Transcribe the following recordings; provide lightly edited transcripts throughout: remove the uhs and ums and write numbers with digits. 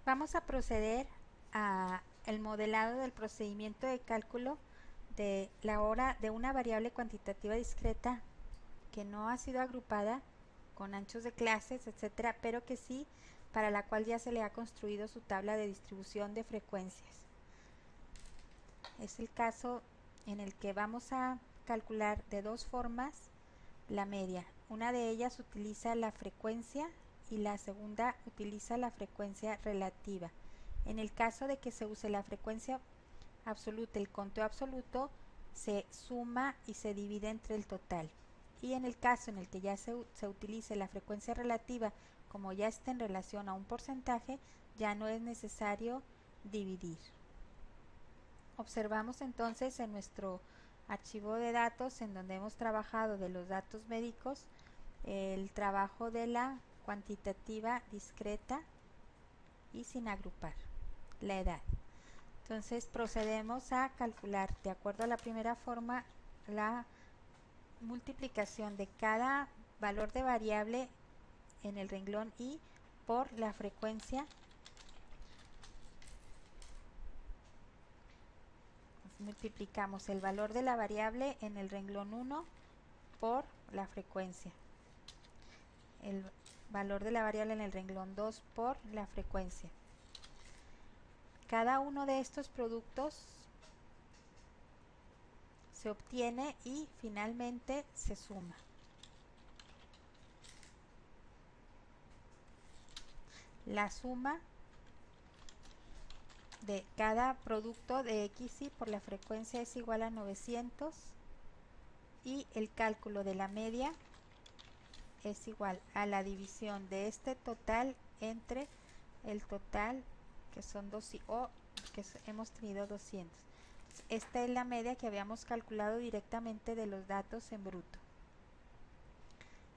Vamos a proceder a el modelado del procedimiento de cálculo de la hora de una variable cuantitativa discreta que no ha sido agrupada con anchos de clases, etcétera, pero que sí, para la cual ya se le ha construido su tabla de distribución de frecuencias. Es el caso en el que vamos a calcular de dos formas la media. Una de ellas utiliza la frecuencia y la segunda utiliza la frecuencia relativa. En el caso de que se use la frecuencia absoluta, el conteo absoluto se suma y se divide entre el total. Y en el caso en el que ya se utilice la frecuencia relativa, como ya está en relación a un porcentaje, ya no es necesario dividir. Observamos entonces en nuestro archivo de datos, en donde hemos trabajado de los datos médicos, el trabajo de la cuantitativa discreta y sin agrupar, la edad. Entonces procedemos a calcular, de acuerdo a la primera forma, la multiplicación de cada valor de variable en el renglón I por la frecuencia. Multiplicamos el valor de la variable en el renglón 1 por la frecuencia, el valor de la variable en el renglón 2 por la frecuencia. Cada uno de estos productos se obtiene y finalmente se suma. La suma de cada producto de XY por la frecuencia es igual a 900 y el cálculo de la media es igual a la división de este total entre el total, que son 2, o que hemos tenido 200. Esta es la media que habíamos calculado directamente de los datos en bruto.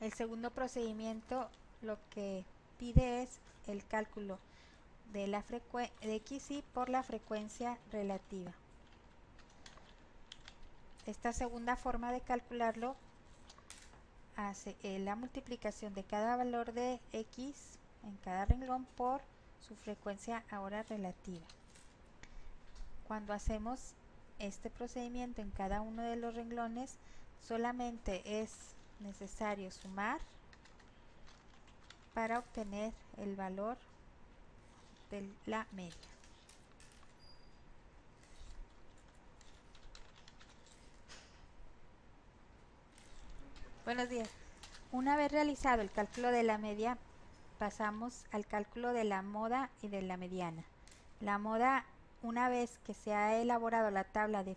El segundo procedimiento lo que pide es el cálculo de la de XY por la frecuencia relativa. Esta segunda forma de calcularlo hace la multiplicación de cada valor de X en cada renglón por su frecuencia ahora relativa. Cuando hacemos este procedimiento en cada uno de los renglones, solamente es necesario sumar para obtener el valor de la media. Buenos días. Una vez realizado el cálculo de la media, pasamos al cálculo de la moda y de la mediana. La moda, una vez que se ha elaborado la tabla de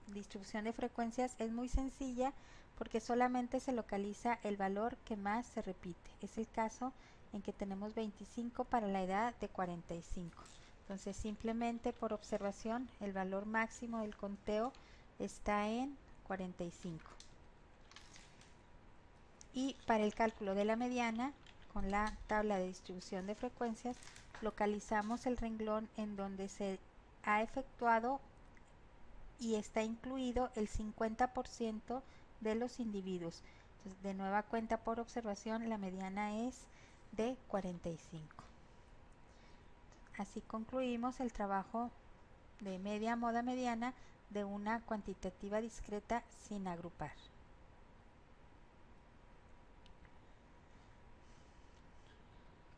distribución de frecuencias, es muy sencilla porque solamente se localiza el valor que más se repite. Es el caso en que tenemos 25 para la edad de 45. Entonces simplemente por observación el valor máximo del conteo está en 45. Y para el cálculo de la mediana, con la tabla de distribución de frecuencias, localizamos el renglón en donde se ha efectuado y está incluido el 50% de los individuos. Entonces, de nueva cuenta por observación, la mediana es de 45. Así concluimos el trabajo de media, moda, mediana de una cuantitativa discreta sin agrupar.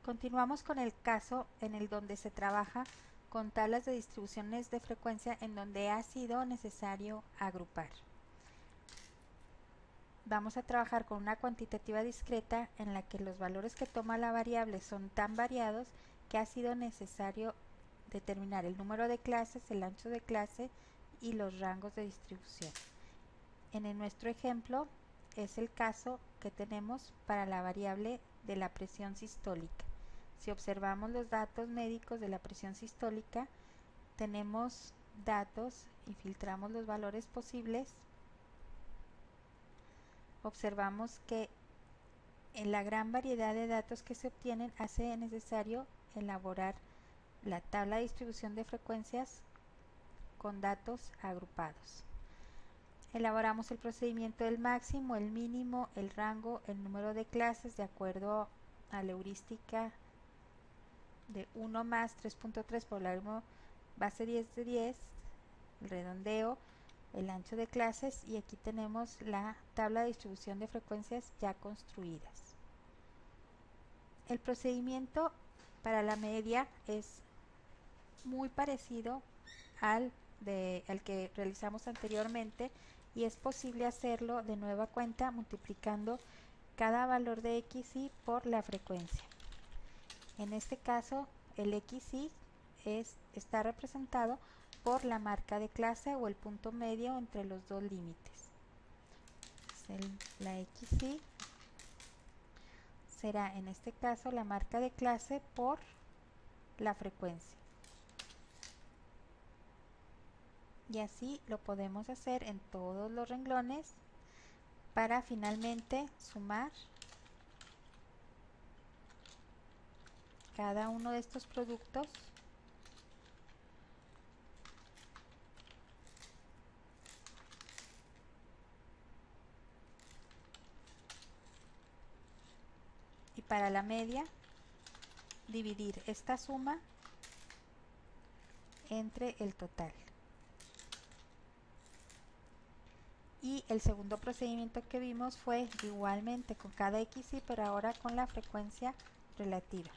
Continuamos con el caso en el donde se trabaja con tablas de distribuciones de frecuencia en donde ha sido necesario agrupar. Vamos a trabajar con una cuantitativa discreta en la que los valores que toma la variable son tan variados que ha sido necesario determinar el número de clases, el ancho de clase y los rangos de distribución. En nuestro ejemplo es el caso que tenemos para la variable de la presión sistólica. Si observamos los datos médicos de la presión sistólica, tenemos datos y filtramos los valores posibles. Observamos que en la gran variedad de datos que se obtienen hace necesario elaborar la tabla de distribución de frecuencias con datos agrupados. Elaboramos el procedimiento del máximo, el mínimo, el rango, el número de clases de acuerdo a la heurística de 1 más 3.3 por logaritmo base 10 de 10, el redondeo, el ancho de clases, y aquí tenemos la tabla de distribución de frecuencias ya construidas. El procedimiento para la media es muy parecido al que realizamos anteriormente, y es posible hacerlo de nueva cuenta multiplicando cada valor de xy por la frecuencia. En este caso el xy está representado por la marca de clase o el punto medio entre los dos límites. La xy será en este caso la marca de clase por la frecuencia. Y así lo podemos hacer en todos los renglones para finalmente sumar cada uno de estos productos y para la media dividir esta suma entre el total. Y el segundo procedimiento que vimos fue igualmente con cada xy, pero ahora con la frecuencia relativa.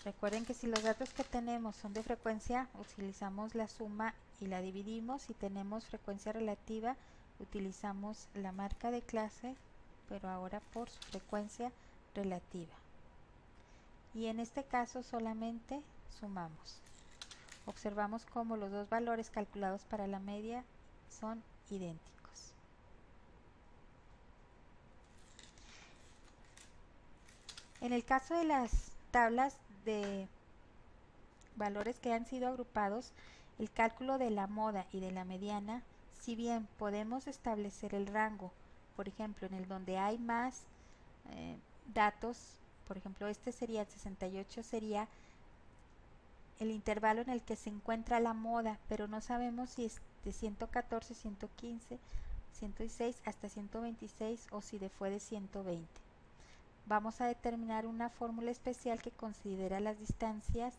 Recuerden que si los datos que tenemos son de frecuencia, utilizamos la suma y la dividimos. Si tenemos frecuencia relativa, utilizamos la marca de clase, pero ahora por su frecuencia relativa. Y en este caso solamente sumamos. Observamos cómo los dos valores calculados para la media son idénticos. En el caso de las tablas de valores que han sido agrupados, el cálculo de la moda y de la mediana, si bien podemos establecer el rango, por ejemplo, en el donde hay más datos, por ejemplo, este sería el 68, sería el intervalo en el que se encuentra la moda, pero no sabemos si es de 114, 115, 116 hasta 126 o si fue de 120. Vamos a determinar una fórmula especial que considera las distancias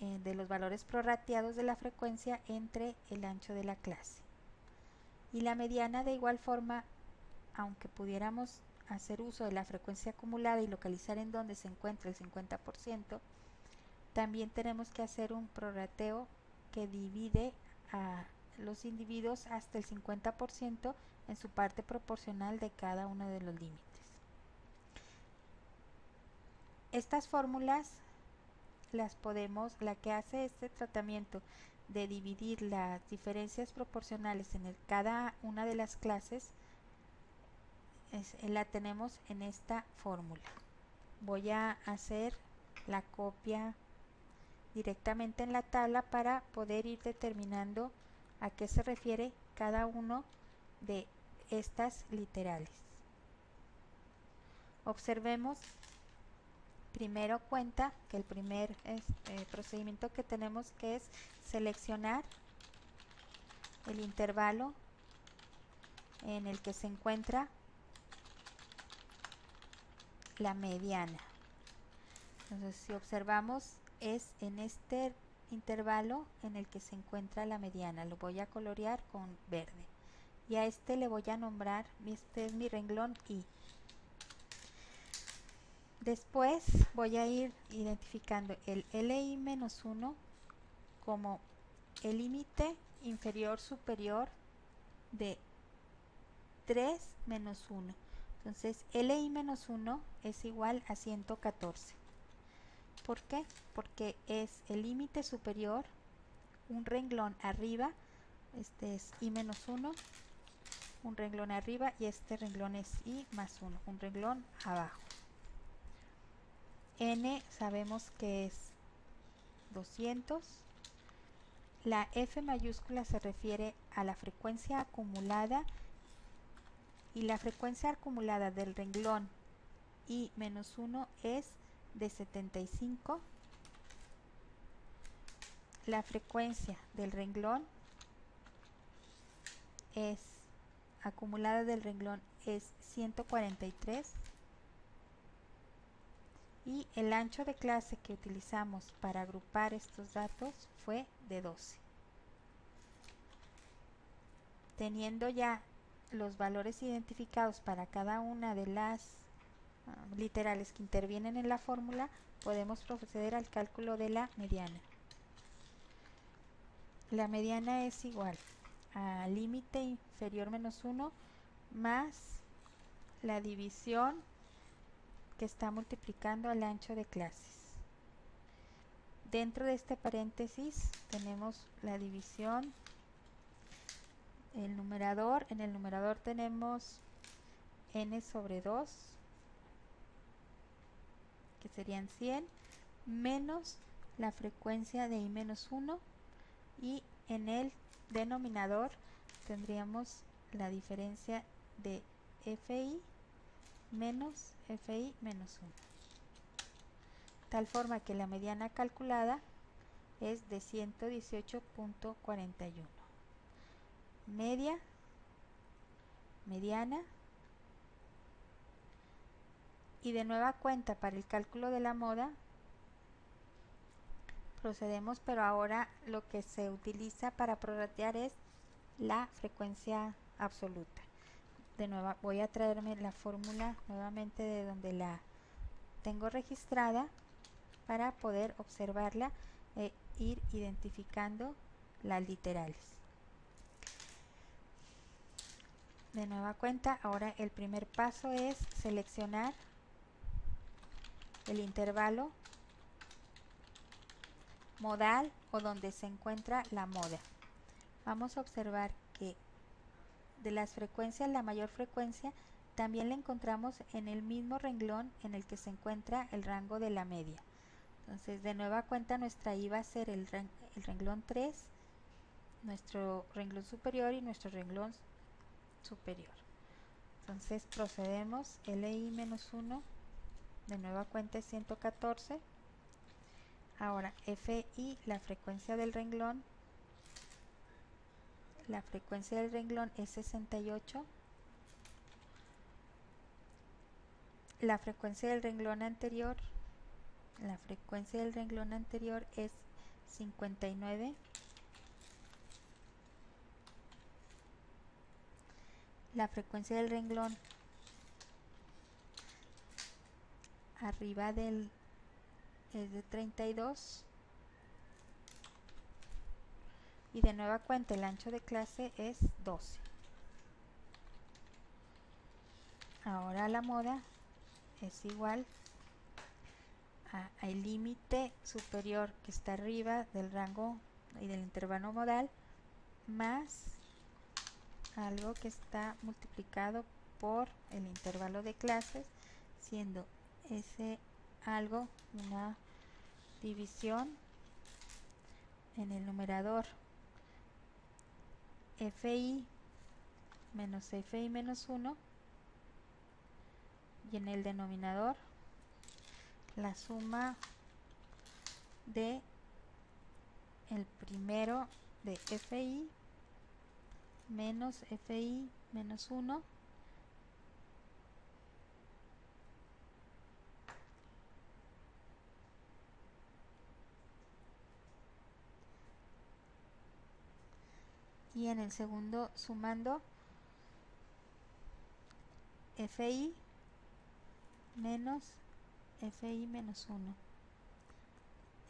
de los valores prorrateados de la frecuencia entre el ancho de la clase. Y la mediana, de igual forma, aunque pudiéramos hacer uso de la frecuencia acumulada y localizar en donde se encuentra el 50%, también tenemos que hacer un prorrateo que divide a los individuos hasta el 50% en su parte proporcional de cada uno de los límites. Estas fórmulas la que hace este tratamiento de dividir las diferencias proporcionales en cada una de las clases, la tenemos en esta fórmula. Voy a hacer la copia directamente en la tabla para poder ir determinando a qué se refiere cada uno de estas literales. Observemos primero cuenta que el primer procedimiento que tenemos que es seleccionar el intervalo en el que se encuentra la mediana. Entonces, si observamos, es en este intervalo en el que se encuentra la mediana. Lo voy a colorear con verde y a este le voy a nombrar, este es mi renglón I. Después voy a ir identificando el LI-1 como el límite inferior superior de 3 menos 1. Entonces LI-1 es igual a 114. ¿Por qué? Porque es el límite superior, un renglón arriba, este es I-1, un renglón arriba, y este renglón es I más 1, un renglón abajo. N sabemos que es 200. La F mayúscula se refiere a la frecuencia acumulada, y la frecuencia acumulada del renglón I-1 es de 75. La frecuencia del renglón acumulada del renglón es 143. y el ancho de clase que utilizamos para agrupar estos datos fue de 12. Teniendo ya los valores identificados para cada una de las literales que intervienen en la fórmula, podemos proceder al cálculo de la mediana. La mediana es igual a límite inferior menos 1 más la división que está multiplicando el ancho de clases. Dentro de este paréntesis tenemos la división, el numerador. En el numerador tenemos n sobre 2, que serían 100, menos la frecuencia de i menos 1, y en el denominador tendríamos la diferencia de fi menos fi menos 1. Tal forma que la mediana calculada es de 118.41. Media, mediana, y de nueva cuenta para el cálculo de la moda procedemos, pero ahora lo que se utiliza para prorratear es la frecuencia absoluta. De nuevo voy a traerme la fórmula nuevamente de donde la tengo registrada para poder observarla e ir identificando las literales. De nueva cuenta, ahora el primer paso es seleccionar el intervalo modal o donde se encuentra la moda. Vamos a observar que de las frecuencias, la mayor frecuencia también la encontramos en el mismo renglón en el que se encuentra el rango de la media. Entonces, de nueva cuenta, nuestra i va a ser el renglón 3, nuestro renglón superior y nuestro renglón superior. Entonces procedemos, li menos 1, de nueva cuenta es 114. Ahora fi, la frecuencia del renglón es 68. La frecuencia del renglón anterior es 59. La frecuencia del renglón arriba es de 32. Y de nueva cuenta el ancho de clase es 12. Ahora la moda es igual al límite superior que está arriba del rango y del intervalo modal más algo que está multiplicado por el intervalo de clases, siendo ese algo una división en el numerador fi menos fi menos 1 y en el denominador la suma de el primero de fi menos fi menos 1 y en el segundo sumando fi menos fi menos 1.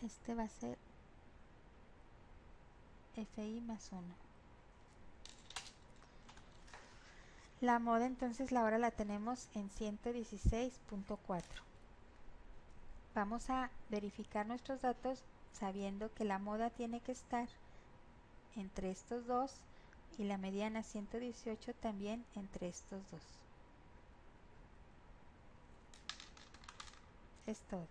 Este va a ser fi más 1. La moda entonces ahora la tenemos en 116.4. Vamos a verificar nuestros datos sabiendo que la moda tiene que estar entre estos dos y la mediana 118 también entre estos dos. Es todo.